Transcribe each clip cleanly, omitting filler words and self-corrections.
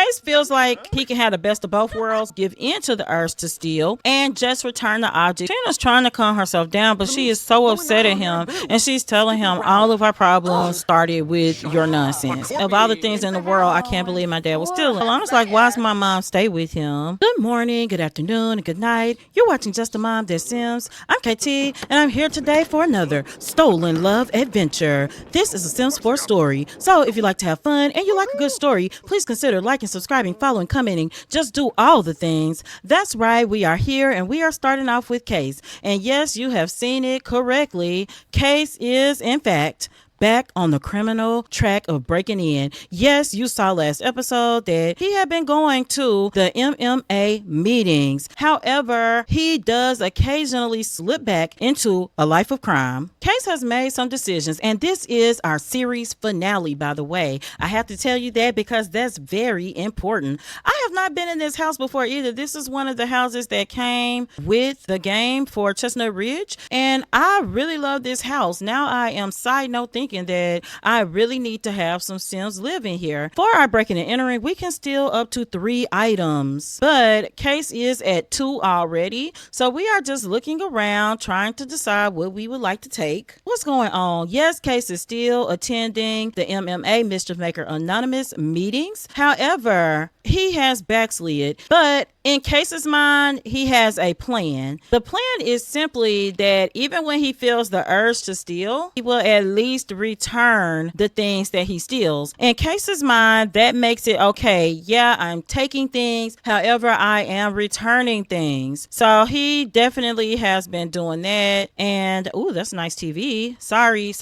Case feels like he can have the best of both worlds, give in to the urge to steal, and just return the object. Tina's trying to calm herself down, but she is so upset at him, and she's telling him all of our problems started with your nonsense. Of all the things in the world, I can't believe my dad was stealing. Alona's like, why does my mom stay with him? Good morning, good afternoon, and good night. You're watching Just a Mom That Sims. I'm KT, and I'm here today for another stolen love adventure. This is a Sims 4 story, so if you like to have fun and you like a good story, please consider liking, subscribing, following, commenting. Just do all the things. That's right, we are here, and we are starting off with Case. And yes, you have seen it correctly. Case is, in fact, back on the criminal track of breaking in. Yes, you saw last episode that he had been going to the MMA meetings. However, he does occasionally slip back into a life of crime. Case has made some decisions, and this is our series finale, by the way. I have to tell you that because that's very important. I have not been in this house before either. This is one of the houses that came with the game for Chestnut Ridge, and I really love this house. Now I am side note thinking that I really need to have some Sims living here. For our breaking and entering, we can steal up to 3 items, but Case is at 2 already, so we are just looking around trying to decide what we would like to take. What's going on? Yes, Case is still attending the MMA Mischief Maker Anonymous meetings. However, he has backslid, but in Case's mind, he has a plan. The plan is simply that even when he feels the urge to steal, he will at least return the things that he steals. In Case's mind, that makes it okay. Yeah, I'm taking things. However, I am returning things. So he definitely has been doing that. And, ooh, that's nice TV. Sorry.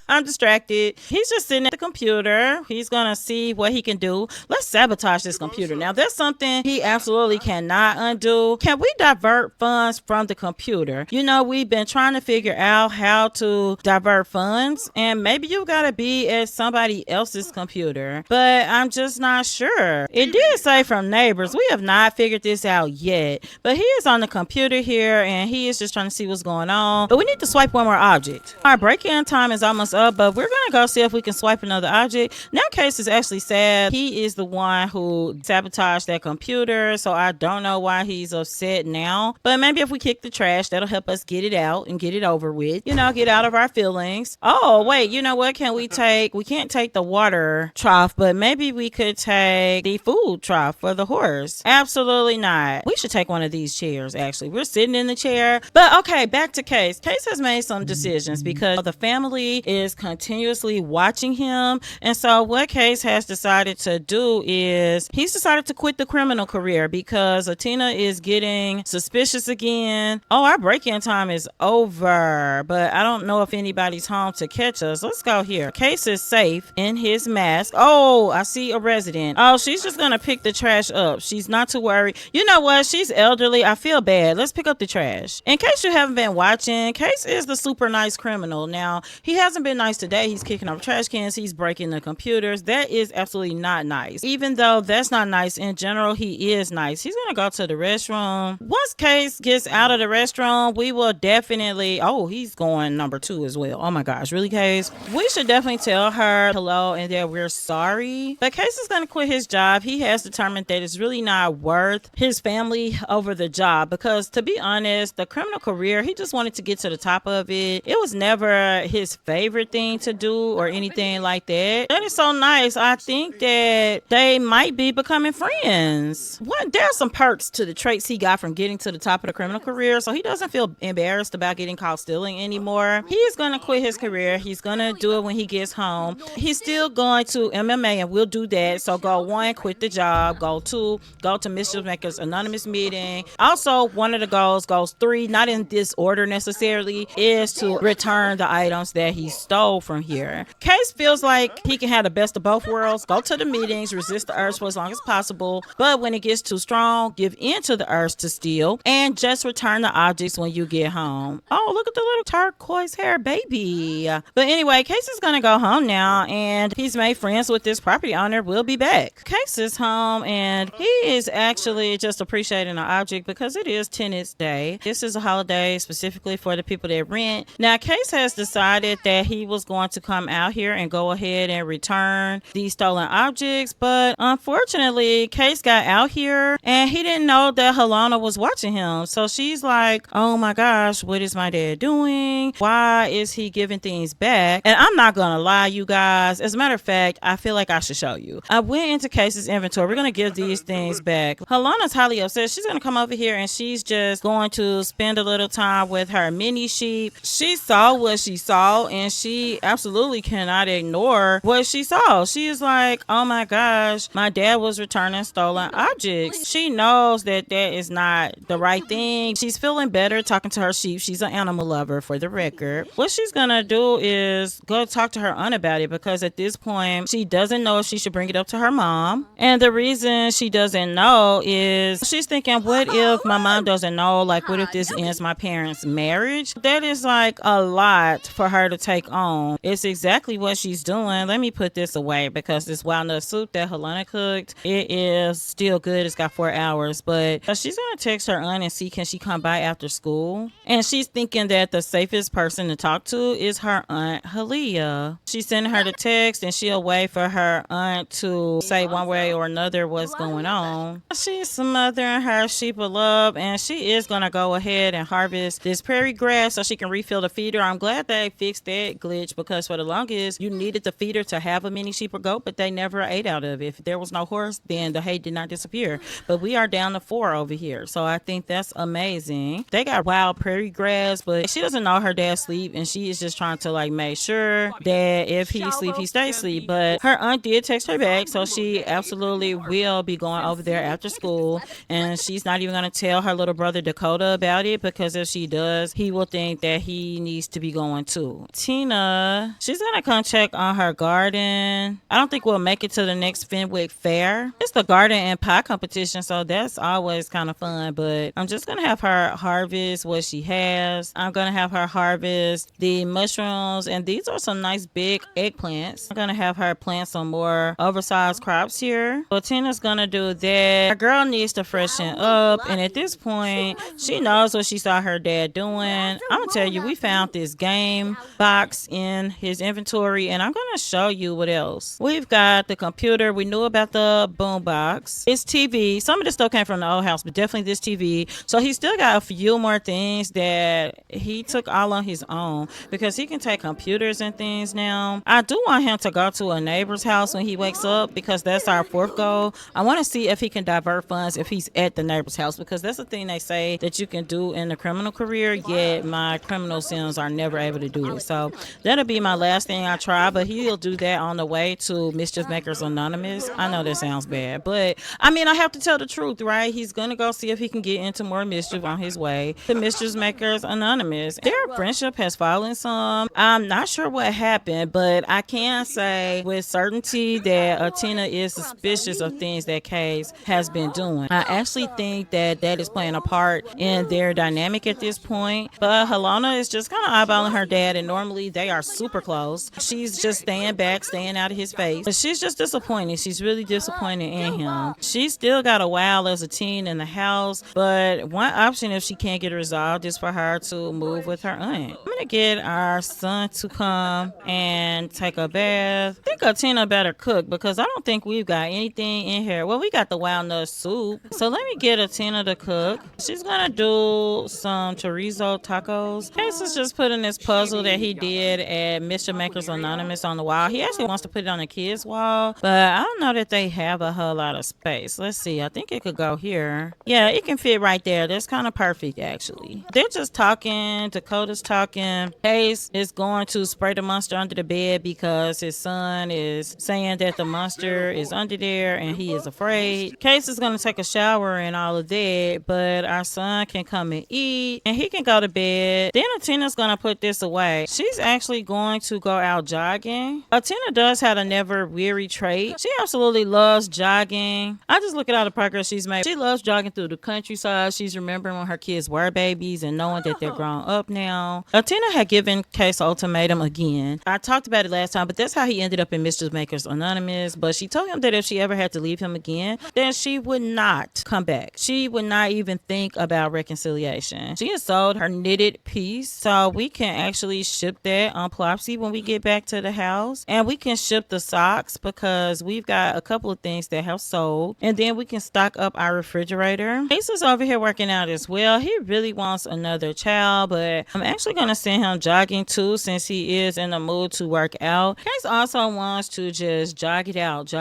I'm distracted. He's just sitting at the computer. He's gonna see what he can do. Let's sabotage this computer. Now, that's something he absolutely cannot undo. Can we divert funds from the computer? You know, we've been trying to figure out how to divert funds, and maybe you gotta be at somebody else's computer, but I'm just not sure. It did say from neighbors. We have not figured this out yet, but he is on the computer here, and he is just trying to see what's going on. But we need to swipe one more object. Our break-in time is almost up, but we're gonna go see if we can swipe another object. Now Case is actually sad. He is the one who sabotaged that computer, so I don't know why he's upset now, but maybe if we kick the trash, that'll help us get it out and get it over with, you know, get out of our feelings. Oh wait, you know what can we take? We can't take the water trough, but maybe we could take the food trough for the horse. Absolutely not. We should take one of these chairs. Actually, we're sitting in the chair, but okay, back to Case. Case has made some decisions because the family is continuously watching him, and so what Case has decided to do is he's decided to quit the criminal career because Atina is getting suspicious again. Oh, our break-in time is over, but I don't know if anybody's home to catch us. Let's go here. Case is safe in his mask. Oh, I see a resident. Oh, she's just gonna pick the trash up. She's not too worried. You know what? She's elderly. I feel bad. Let's pick up the trash. In case you haven't been watching, Case is the super nice criminal. Now, he hasn't been nice today. He's kicking over trash cans. He's breaking the computers. That is absolutely not nice. Even though that's not nice in general, he is nice. He's gonna go to the restroom. Once Case gets out of the restroom, we will definitely, oh, he's going number 2 as well. Oh my gosh, really, Case? We should definitely tell her hello and that we're sorry. But Case is gonna quit his job. He has determined that it's really not worth his family over the job because, to be honest, the criminal career, he just wanted to get to the top of it. It was never his favorite thing to do or anything like that. That is so nice. I think that they might be becoming friends. What? There's some perks to the traits he got from getting to the top of the criminal career, so he doesn't feel embarrassed about getting caught stealing anymore. He's gonna quit his career. He's gonna do it when he gets home. He's still going to MMA, and we'll do that. So goal 1, quit the job. Goal 2, go to Mischief Makers Anonymous meeting. Also, one of the goals 3, not in this order necessarily, is to return the items that he stole from here. Case feels like he can have the best of both worlds, go to the meetings, resist the urge for as long as possible, but when it gets too strong, give in to the urge to steal, and just return the objects when you get home. Oh, look at the little turquoise hair baby. But anyway, Case is gonna go home now, and he's made friends with this property owner. We'll be back. Case is home, and he is actually just appreciating the object because it is Tenants Day. This is a holiday specifically for the people that rent. Now, Case has decided that he he was going to come out here and go ahead and return these stolen objects, but unfortunately Case got out here and he didn't know that Halona was watching him. So she's like, oh my gosh, what is my dad doing? Why is he giving things back? And I'm not gonna lie, you guys, as a matter of fact, I feel like I should show you. I went into Case's inventory. We're gonna give these things back. Halona's highly upset. She's gonna come over here and she's just going to spend a little time with her mini sheep. She saw what she saw and she absolutely cannot ignore what she saw. She is like, oh my gosh, my dad was returning stolen objects. She knows that that is not the right thing. She's feeling better talking to her sheep. She's an animal lover, for the record. What she's gonna do is go talk to her aunt about it, because at this point she doesn't know if she should bring it up to her mom. And the reason she doesn't know is she's thinking, what if my mom doesn't know? Like, what if this ends my parents' marriage? That is like a lot for her to take on. It's exactly what she's doing. Let me put this away, because this walnut soup that Halona cooked, it is still good. It's got 4 hours, but she's gonna text her aunt and see can she come by after school. And she's thinking that the safest person to talk to is her aunt Halia. She's sending her the text and she'll wait for her aunt to say one way or another what's going on. She's smothering her sheep of love, and she is gonna go ahead and harvest this prairie grass so she can refill the feeder. I'm glad they fixed that glitch, because for the longest you needed the feeder to have a mini sheep or goat, but they never ate out of it. If there was no horse, then the hay did not disappear. But we are down to 4 over here, so I think that's amazing. They got wild prairie grass, but she doesn't know her dad sleep, and she is just trying to like make sure that if he sleep, he stays asleep. But her aunt did text her back, so she absolutely will be going over there after school, and she's not even going to tell her little brother Dakota about it, because if she does, he will think that he needs to be going too. Tina, she's going to come check on her garden. I don't think we'll make it to the next Fenwick Fair. It's the garden and pie competition, so that's always kind of fun, but I'm just going to have her harvest what she has. I'm going to have her harvest the mushrooms, and these are some nice big eggplants. I'm going to have her plant some more oversized crops here. So Tina's going to do that. Our girl needs to freshen up, and at this point, she knows what she saw her dad doing. I'm going to tell you, we found this game box in his inventory, and I'm going to show you what else. We've got the computer. We knew about the boom box. It's TV. Some of this stuff came from the old house, but definitely this TV. So he still got a few more things that he took all on his own, because he can take computers and things now. I do want him to go to a neighbor's house when he wakes up, because that's our 4th goal. I want to see if he can divert funds if he's at the neighbor's house, because that's the thing they say that you can do in the criminal career, yet my criminal sins are never able to do it. So that'll be my last thing I try, but he'll do that on the way to Mischief Makers Anonymous. I know that sounds bad, but I mean, I have to tell the truth, right? He's gonna go see if he can get into more mischief on his way to Mischief Makers Anonymous. Their friendship has fallen some. I'm not sure what happened, but I can say with certainty that Atina is suspicious of things that Case has been doing. I actually think that that is playing a part in their dynamic at this point, but Halona is just kind of eyeballing her dad, and normally they are super close. She's just staying back, staying out of his face, but she's just disappointed. She's really disappointed in him. She's still got a while as a teen in the house, but one option, if she can't get it resolved, is for her to move with her aunt. I'm gonna get our son to come and take a bath. I think Atina better cook, because I don't think we've got anything in here. Well, we got the walnut soup, so let me get Atina to cook. She's gonna do some chorizo tacos. Case is just putting this puzzle that he did at Mischief Makers Anonymous on the wall. He actually wants to put it on the kids' wall, but I don't know that they have a whole lot of space. Let's see. I think it could go here. Yeah, it can fit right there. That's kind of perfect, actually. They're just talking. Dakota's talking. Case is going to spray the monster under the bed, because his son is saying that the monster is under there and he is afraid. Case is going to take a shower and all of that, but our son can come and eat, and he can go to bed. Then Atina's going to put this away. She's actually going to go out jogging. Atina does have a never weary trait. She absolutely loves jogging. I just look at all the progress she's made. She loves jogging through the countryside. She's remembering when her kids were babies and knowing that they're grown up now. Atina had given Case an ultimatum again. I talked about it last time, but that's how he ended up in Mischief Makers Anonymous. But she told him that if she ever had to leave him again, then she would not come back. She would not even think about reconciliation. She has sold her knitted piece, so we can actually ship that that on Plopsy when we get back to the house. And we can ship the socks because we've got a couple of things that have sold. And then we can stock up our refrigerator. Ace is over here working out as well. He really wants another child, but I'm actually going to send him jogging too since he is in the mood to work out. Case also wants to just jog it out.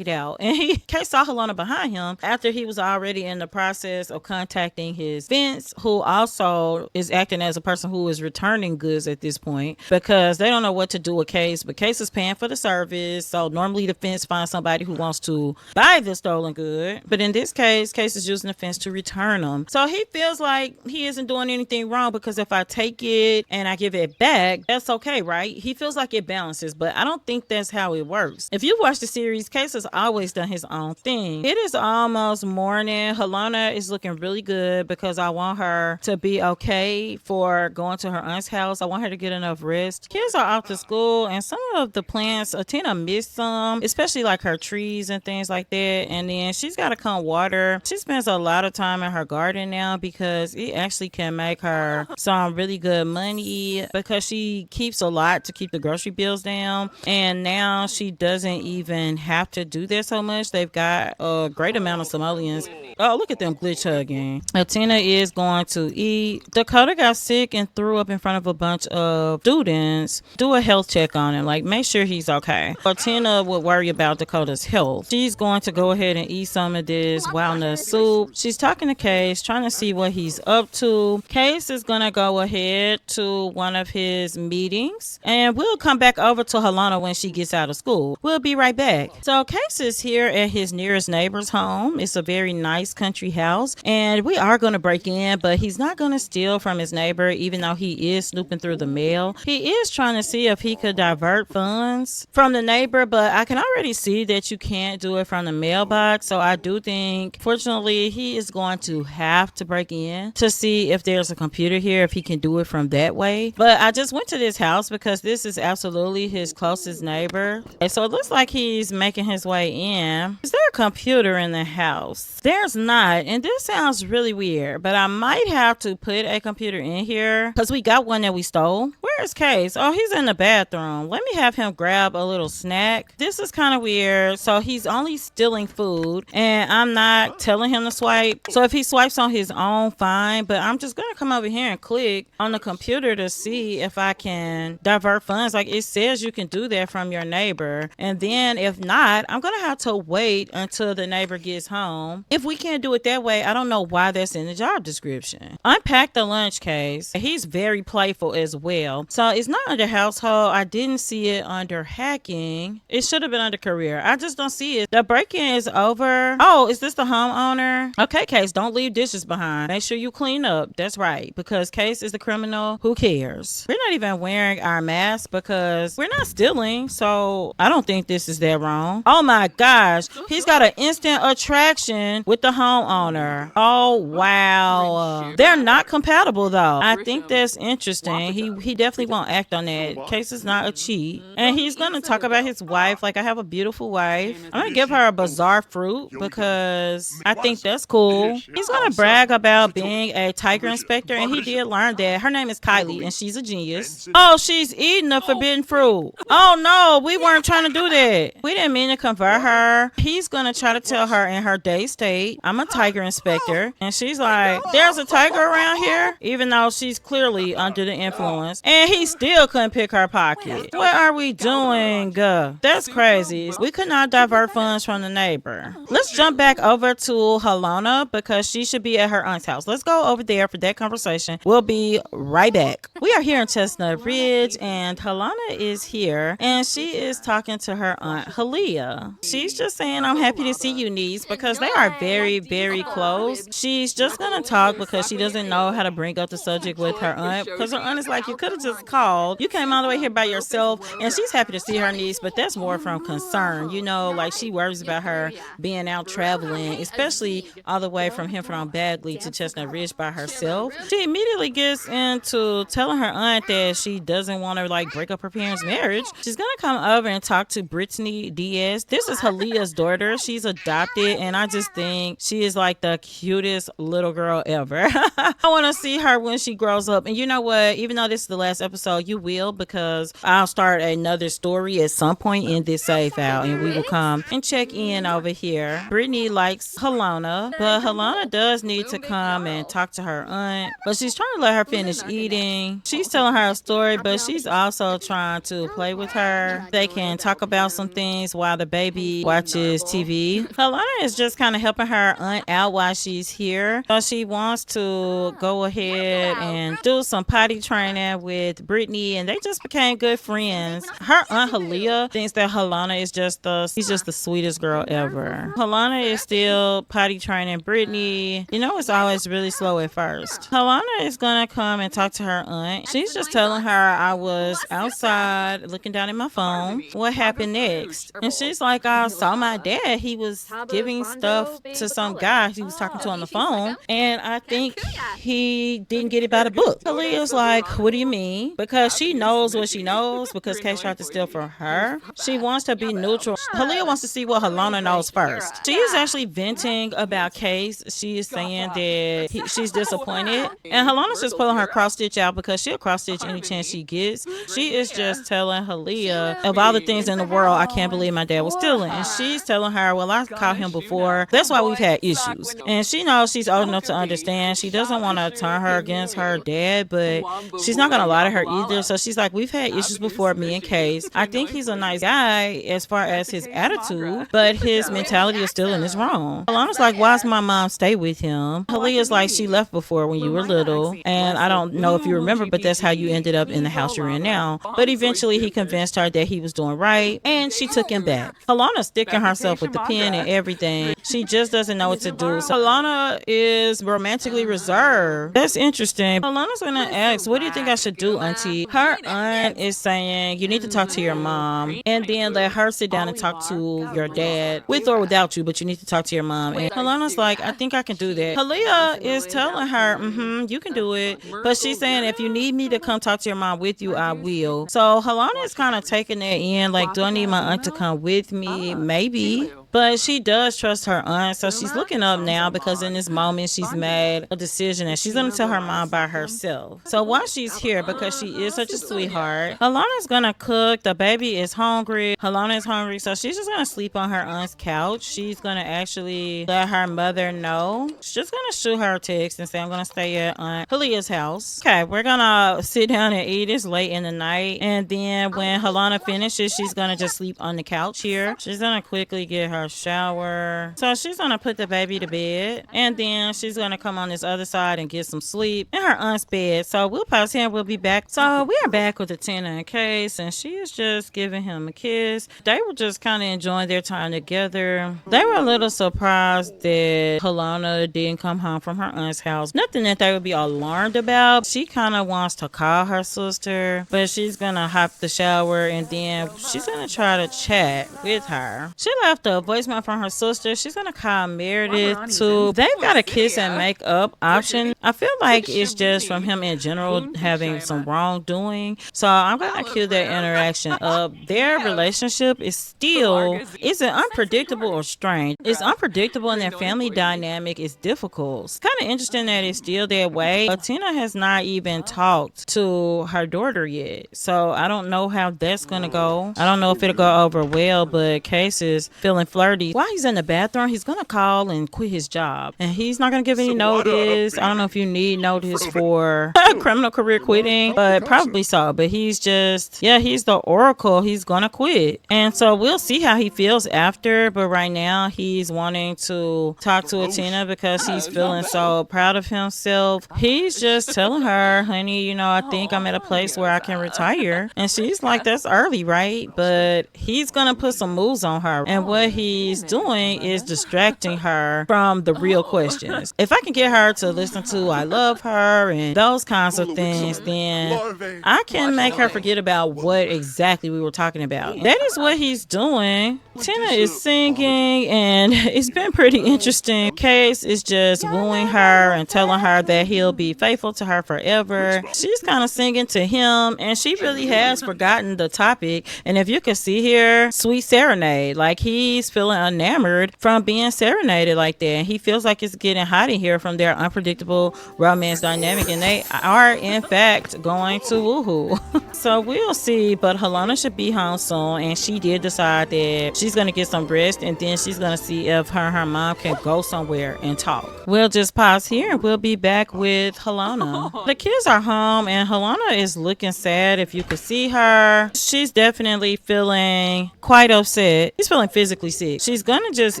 And Case saw Halona behind him after he was already in the process of contacting his fence, who also is acting as a person who is returning goods at this point because they don't know what to do with Case, but Case is paying for the service. So normally the fence finds somebody who wants to buy the stolen good, but in this case, Case is using the fence to return them. So he feels like he isn't doing anything wrong because if I take it and I give it back, that's okay, right? He feels like it balances, but I don't think that's how it works. If you watch the series, Case has always done his own thing. It is almost morning. Halona is looking really good because I want her to be okay for going to her aunt's house. I want her to get enough rest. Kids are off to school and some of the plants, Atina missed some, especially like her trees and things like that. And then she's got to come water. She spends a lot of time in her garden now because it actually can make her some really good money because she keeps a lot to keep the grocery bills down. And now she doesn't even have to do that so much. They've got a great amount of Somalians. Oh, look at them glitch hugging. Atina is going to eat. Dakota got sick and threw up in front of a bunch of students. Do a health check on him. Like, make sure he's okay. Atina would worry about Dakota's health. She's going to go ahead and eat some of this walnut soup. She's talking to Case, trying to see what he's up to. Case is going to go ahead to one of his meetings, and we'll come back over to Halona when she gets out of school. We'll be right back. So Case is here at his nearest neighbor's home. It's a very nice country house, and we are going to break in, but he's not going to steal from his neighbor, even though he is snooping through the mail. He is trying to see if he could divert funds from the neighbor, but I can already see that you can't do it from the mailbox. So I do think, fortunately, he is going to have to break in to see if there's a computer here, if he can do it from that way. But I just went to this house because this is absolutely his closest neighbor. Okay, so it looks like he's making his way in. Is there a computer in the house? There's not, and this sounds really weird, but I might have to put a computer in here because we got one that we stole. Where is Case? Oh, he's in the bathroom. Let me have him grab a little snack. This is kind of weird. So he's only stealing food and I'm not telling him to swipe. So if he swipes on his own, fine, but I'm just gonna come over here and click on the computer to see if I can divert funds. Like, it says you can do that from your neighbor, and then if not, I'm gonna have to wait until the neighbor gets home. If we can't do it that way, I don't know why that's in the job description. Unpack the lunch case. He's very playful as well. So it's not under household. I didn't see it under hacking. It should have been under career. I just don't see it. The break-in is over. Oh, is this the homeowner? Okay, Case, don't leave dishes behind. Make sure you clean up. That's right, because Case is the criminal. Who cares? We're not even wearing our masks because we're not stealing, so I don't think this is that wrong. Oh my gosh, he's got an instant attraction with the homeowner. Oh wow. They're not compatible though. I think that's interesting. He definitely won't act on that. Case is not a cheat. And he's gonna talk about his wife. Like, I have a beautiful wife. I'm gonna give her a bizarre fruit because I think that's cool. He's gonna brag about being a tiger inspector, and he did learn that. Her name is Kylie and she's a genius. Oh, she's eating the forbidden fruit. Oh no, we weren't trying to do that. We didn't mean to convert her. He's gonna try to tell her in her day state, I'm a tiger inspector, and she's like, there's a tiger around here, even though she's clearly under the influence, and he still couldn't pick her pocket. What are we doing? That's crazy. We could not divert funds from the neighbor. Let's jump back over to Halona because she should be at her aunt's house. Let's go over there for that conversation. We'll be right back. We are here in Chestnut Ridge, and Halona is here, and she is talking to her aunt Halia. She's just saying, I'm happy to see you, niece, because they are very, very close. She's just gonna talk because she doesn't know how to bring up the subject with her aunt, because her aunt is like, you could have just called. You came all the way here by yourself, and she's happy to see her niece, but that's more from concern, you know, like she worries about her being out traveling, especially all the way from Hemphill Bagley to Chestnut Ridge by herself. She immediately gets into telling her aunt that she doesn't want to like break up her parents' marriage. She's gonna come over and talk to Brittany Diaz. This is Halia's daughter. She's adopted, and I just think she is like the cutest little girl ever. I want to see her when she grows up. And you know what? Even though this is the last episode, you will, because I'll start another story at some point in this save file, and we will come and check in over here. Brittany likes Halona, but Halona does need to come and talk to her aunt, but she's trying to let her finish eating. She's telling her a story, but she's also trying to play with her. They can talk about some things while the baby watches TV. Halona is just kind of helping her aunt out while she's here. So she wants to go ahead and do some potty training with Brittany, and they just became good friends. Her aunt Halia thinks that Halona is just the sweetest girl ever. Halona is still potty training Brittany. You know, it's always really slow at first. Halona is gonna come and talk to her aunt. She's just telling her, I was outside looking down at my phone. What happened next? And she's like, I saw my dad. He was giving stuff to some guy he was talking to on the phone, and I think he didn't get it by the book. Halia's like, what do you mean? Because she knows what she knows, because Kay tried to steal from her. She wants to be neutral. Halia wants to see what Halona knows first. She is actually venting about Case. She is saying that she's disappointed, and Halona's just pulling her cross stitch out because she'll cross stitch any chance she gets. She is just telling Halia, of all the things in the world, I can't believe my dad was stealing. And she's telling her, well, I caught him before. That's why we've had issues. And she knows she's old enough to understand. She doesn't want to turn her against her dad, but she's not going to lie to her either. So she's like, we've had issues before, me and Case. I think he's a nice guy as far as his attitude, but his mentality is still in his wrong. Halona's like, why does my mom stay with him? Halia's like, she left before when you were little, and I don't know if you remember, but that's how you ended up in the house you're in now. But eventually he convinced her that he was doing right, and she took him back. Halona's sticking herself with the pen and everything. She just doesn't know what to do. So Halona is romantically reserved. That's interesting. Halona's gonna ask, what do you think I should do, Auntie? Her aunt is saying, you need to talk to your mom, and then let her sit down and talk to your dad, with or without you, but you need to talk to your mom. And Halona's like, I think I can do that. Halia is telling her, you can do it, but she's saying, if you need me to come talk to your mom with you, I will. So Halona is kind of taking that in, like, do I need my aunt to come with me? Maybe. But she does trust her aunt, so she's looking up now because in this moment she's made a decision and she's going to tell her mom by herself. So while she's here, because she is such a sweetheart, Halona's going to cook. The baby is hungry. Halona is hungry, so she's just going to sleep on her aunt's couch. She's going to actually let her mother know. She's just going to shoot her a text and say, I'm going to stay at Aunt Halia's house. Okay, we're going to sit down and eat. It's late in the night. And then when Halona finishes, she's going to just sleep on the couch here. She's going to quickly get her shower. So she's gonna put the baby to bed, and then she's gonna come on this other side and get some sleep in her aunt's bed. So we'll pause here and we'll be back. So we are back with Atina and Case, and she is just giving him a kiss. They were just kind of enjoying their time together. They were a little surprised that Halona didn't come home from her aunt's house. Nothing that they would be alarmed about. She kind of wants to call her sister, but she's gonna hop the shower and then she's gonna try to chat with her. She left a voicemail from her sister. She's gonna call Meredith too. They've got a kiss and make up option. I feel like it's just from him in general having some wrongdoing. So I'm gonna cue their interaction up. Their relationship is still, is it unpredictable or strange? It's unpredictable and their family dynamic is difficult. It's kind of interesting that it's still that way. Atina has not even talked to her daughter yet. So I don't know how that's gonna go. I don't know if it'll go over well, but Case is feeling flirty. While he's in the bathroom, he's gonna call and quit his job, and he's not gonna give any notice. I don't know if you need notice for criminal career quitting, but probably so. But he's just, yeah, he's the oracle. He's gonna quit, and so we'll see how he feels after. But right now, he's wanting to talk to Atina because he's feeling so proud of himself. He's just telling her, honey, you know, I think I'm at a place where I can retire, and she's like, that's early, right? But he's gonna put some moves on her, and what he's doing is distracting her from the real questions. If I can get her to listen to I love her and those kinds of things, then I can make her forget about what exactly we were talking about. That is what he's doing. Tina is singing, and it's been pretty interesting. Case is just wooing her and telling her that he'll be faithful to her forever. She's kind of singing to him, and she really has forgotten the topic. And if you can see here, sweet serenade, like he's feeling enamored from being serenaded like that. And he feels like it's getting hot in here from their unpredictable romance dynamic, and they are in fact going to woohoo. So we'll see, but Halona should be home soon, and she did decide that she's gonna get some rest, and then she's gonna see if her and her mom can go somewhere and talk. We'll just pause here and we'll be back with Halona. The kids are home and Halona is looking sad. If you could see her, she's definitely feeling quite upset. She's feeling physically sick. She's gonna just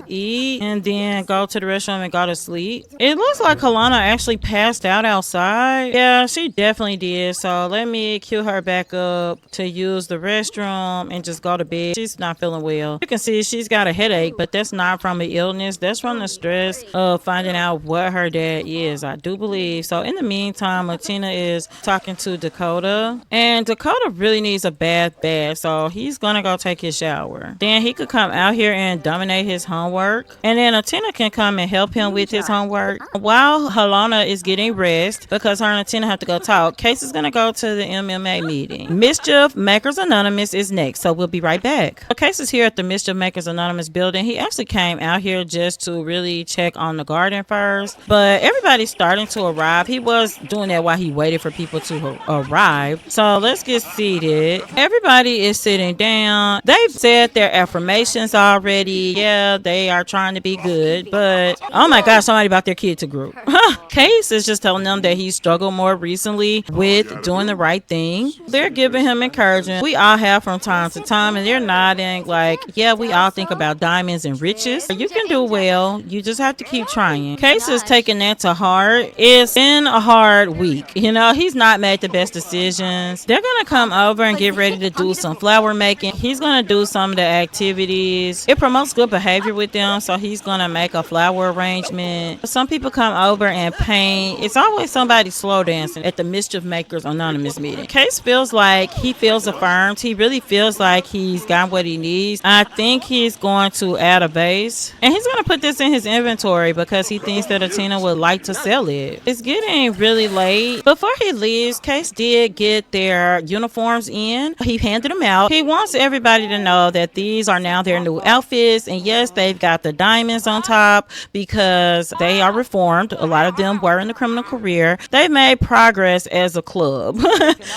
eat and then go to the restroom and go to sleep. It looks like Halona actually passed out outside. Yeah, she definitely did. So let me cue her back up to use the restroom and just go to bed. She's not feeling well. You can see she's got a headache, but that's not from an illness. That's from the stress of finding out what her dad is, I do believe. So in the meantime, Atina is talking to Dakota, and Dakota really needs a bath bad, so he's gonna go take his shower. Then he could come out here and dominate his homework, and then Atina can come and help him with his homework while Halona is getting rest, because her and Atina have to go talk. Case is gonna go to the MMA meeting. Mischief Makers Anonymous is next, so we'll be right back. Case is here at the Mischief Makers Anonymous building. He actually came out here just to really check on the garden first, but everybody's starting to arrive. He was doing that while he waited for people to arrive. So let's get seated. Everybody is sitting down. They've said their affirmations already. Yeah, they are trying to be good, but oh my gosh, somebody brought their kid to group. Case is just telling them that he struggled more recently with doing the right thing. They're giving him encouragement. We all have from time to time, and they're nodding like, yeah, we all think about diamonds and riches. You can do well. You just have to keep trying. Case is taking that to heart. It's been a hard week. You know, he's not made the best decisions. They're gonna come over and get ready to do some flower making. He's gonna do some of the activities. It promotes good behavior with them, so he's gonna make a flower arrangement. Some people come over and paint. It's always somebody slow dancing at the Mischief Makers Anonymous meeting. Case feels like he feels affirmed. He really feels like he's got what he needs. I think he's going to add a vase, and he's gonna put this in his inventory because he thinks that Atina would like to sell it. It's getting really late. Before he leaves, Case did get their uniforms in. He handed them out. He wants everybody to know that these are now their new outfits, and yes, they've got the diamonds on top because they are reformed. A lot of them were in the criminal career. They've made progress as a club,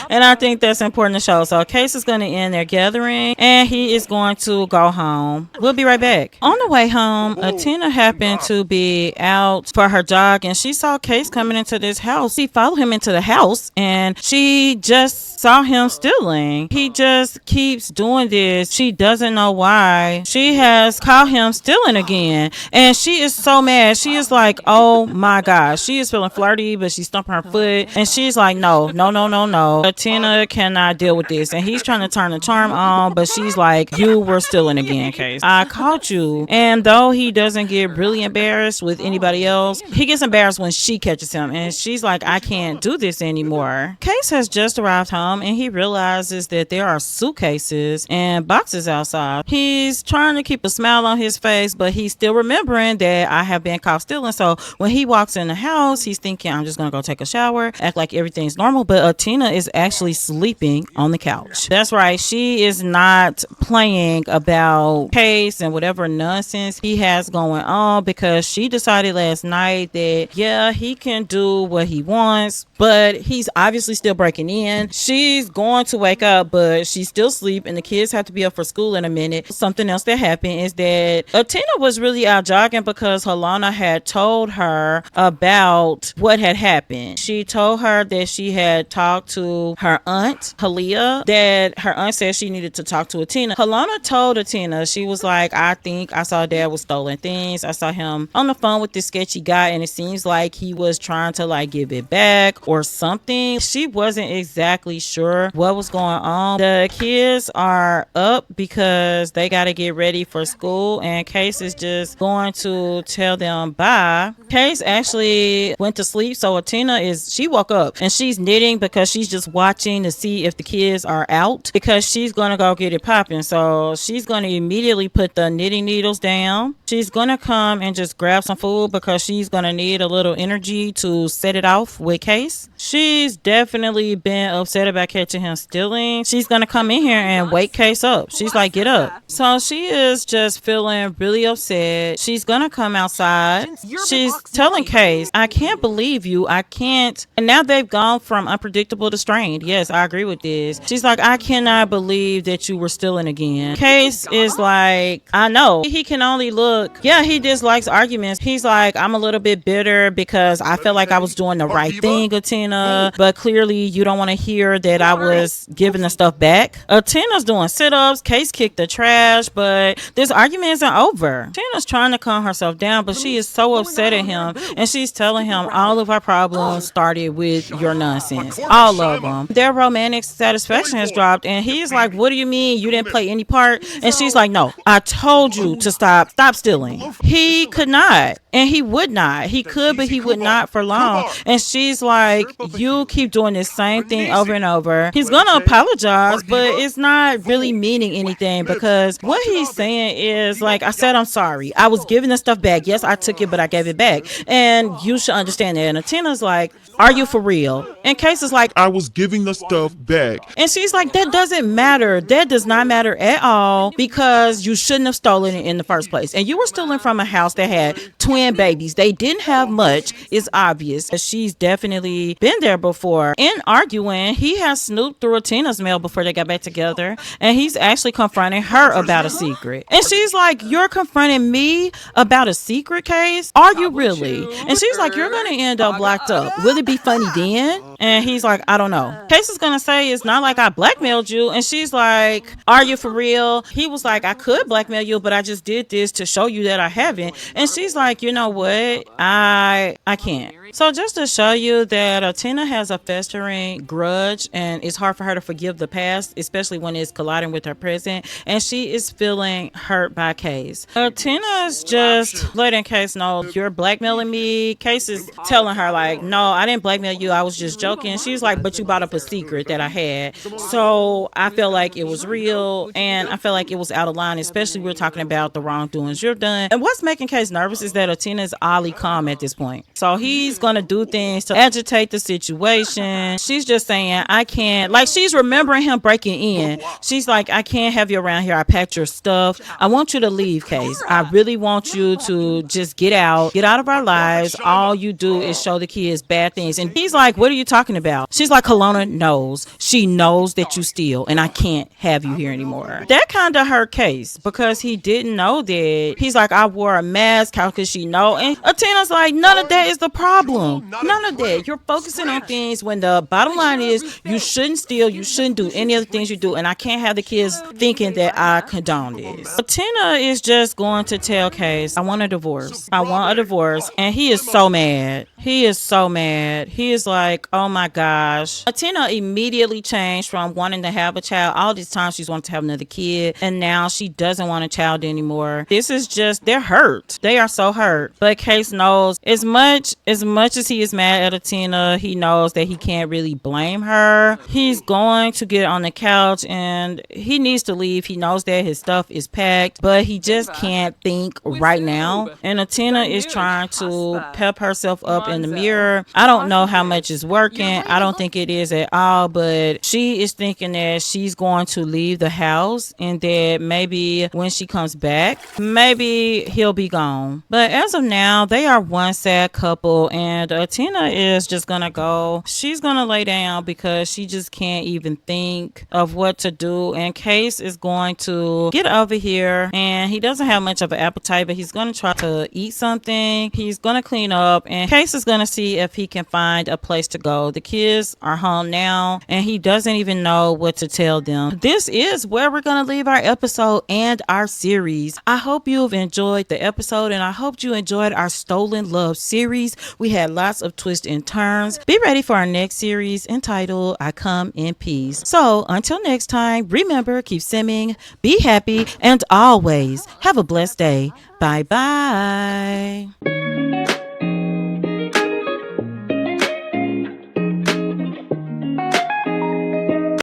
and I think that's important to show. So Case is going to end their gathering, and he is going to go home. We'll be right back. On the way home, Atina happened to be out for her jog, and she saw Case coming into this house. She followed him into the house, and she just saw him stealing. He just keeps doing this. She doesn't know why. She has caught him stealing again, and she is so mad. She is like, oh my gosh. She is feeling flirty, but she's stumping her foot, and she's like, no. Atina cannot deal with this, and he's trying to turn the charm on, but she's like, you were stealing again, Case. I caught you. And though he doesn't get really embarrassed with anybody else, he gets embarrassed when she catches him, and she's like, I can't do this anymore. Case has just arrived home, and he realizes that there are suitcases and boxes outside. He's trying to keep a smile on his face, but he's still remembering that I have been caught stealing. So when he walks in the house, he's thinking, I'm just gonna go take a shower, act like everything's normal, but Atina is actually sleeping on the couch. That's right, she is not playing about Case and whatever nonsense he has going on, because she decided last night that yeah, he can do what he wants, but he's obviously still breaking in. She's going to wake up, but she's still asleep, and the kids have to be up for school in a minute. Something else that happened is that Atina was really out jogging because Halona had told her about what had happened. She told her that she had talked to her aunt, Halia, that her aunt said she needed to talk to Atina. Halona told Atina, she was like, I think I saw Dad with stolen things. I saw him on the phone with this sketchy guy, and it seems like he was trying to like give it back or something. She wasn't exactly sure what was going on. The kids are up because they got to get ready for school, and Case is just going to tell them bye. Case actually went to sleep, so she woke up and she's knitting because she's just watching to see if the kids are out, because she's going to go get it popping. So she's going to immediately put the knitting needles down. She's going to come and just grab some food because she's going to need a little energy to set it off with Case. She's definitely been upset about catching him stealing. She's going to come in here and wake Case up. She's like, get up. So she is just feeling really upset. She's gonna come outside. She's telling Case, I can't believe you. I can't. And now they've gone from unpredictable to strained. Yes, I agree with this. She's like, I cannot believe that you were stealing again. Case is like, I know. He can only look. Yeah, he dislikes arguments. He's like, I'm a little bit bitter because I felt like I was doing the right thing, Atina, but clearly you don't want to hear that I was giving the stuff back. Atina's doing sit-ups. Case kicked the trash, but this argument isn't over. Atina's trying to calm herself down, but she is so upset at him, and she's telling him all of our problems started with your nonsense. All of them. Their romantic satisfaction has dropped, and he's like, what do you mean you didn't play any part? And she's like, no, I told you to stop stealing. He could not, and he would not. He could, but he would not for long. And she's like, you keep doing this same thing over and over. He's gonna apologize, but it's not really meaning anything, because what he's saying is like, I said I'm sorry, I was giving the stuff back. Yes, I took it, but I gave it back, and you should understand that. And Atina's like, are you for real? And Case is like, I was giving the stuff back. And she's like, that doesn't matter. That does not matter at all, because you shouldn't have stolen it in the first place. And you were stealing from a house that had twin babies. They didn't have much. It's obvious. She's definitely been there before. In arguing, he has snooped through Atina's mail before they got back together, and he's actually confronting her about a secret. And she's like, you're confronting me about a secret, Case? Are you really? And she's like, you're going to end up locked up. Will it be funny then? And he's like, I don't know. Case is gonna say, it's not like I blackmailed you. And she's like, are you for real? He was like, I could blackmail you, but I just did this to show you that I haven't. And she's like, you know what? I can't. So just to show you that Atina has a festering grudge, and it's hard for her to forgive the past, especially when it's colliding with her present, and she is feeling hurt by Case. Atina is just letting Case know, you're blackmailing me. Case is telling her like, no, I didn't blackmail you, I was just joking. She's like, but you brought up a secret that I had, so I felt like it was real, and I felt like it was out of line, especially we're talking about the wrongdoings you've done. And what's making Case nervous is that Atina is oddly calm at this point, so he's gonna do things to agitate the situation. She's just saying, I can't, like, she's remembering him breaking in. She's like, I can't have you around here. I packed your stuff. I want you to leave, Case. I really want you to just get out of our lives. All you do is show the kids bad things. And he's like, what are you talking about? She's like, Halona knows. She knows that you steal, and I can't have you here anymore. That kind of hurt Case, because he didn't know that. He's like, I wore a mask. How could she know? And Atina's like, none of that is the problem. None of that. You're focusing on things when the bottom line is you shouldn't steal. You shouldn't do any of the things you do. And I can't have the kids thinking that I condone this. Atina is just going to tell Case, I want a divorce. I want a divorce. And he is so mad. He is so mad. He is like, oh my gosh. Atina immediately changed from wanting to have a child. All this time she's wanted to have another kid, and now she doesn't want a child anymore. This is just, they're hurt. They are so hurt. But Case knows, as much as he is mad at Atina, he knows that he can't really blame her. He's going to get on the couch, and he needs to leave. He knows that his stuff is packed, but he just can't think right now. And Atina is trying to pep herself up in the mirror. I don't know how much is working. I don't think it is at all, but she is thinking that she's going to leave the house, and that maybe when she comes back, maybe he'll be gone. But as of now, they are one sad couple, and Atina is just gonna go. She's gonna lay down because she just can't even think of what to do. And Case is going to get over here, and he doesn't have much of an appetite, but he's gonna try to eat something. He's gonna clean up, and Case is gonna see if he can find a place to go. The kids are home now, and he doesn't even know what to tell them. This is where we're gonna leave our episode and our series. I hope you've enjoyed the episode, and I hope you enjoyed our Stolen Love series. We had lots of twists and turns. Be ready for our next series entitled I Come in Peace. So until next time, remember, keep simming, be happy, and always have a blessed day. Bye bye.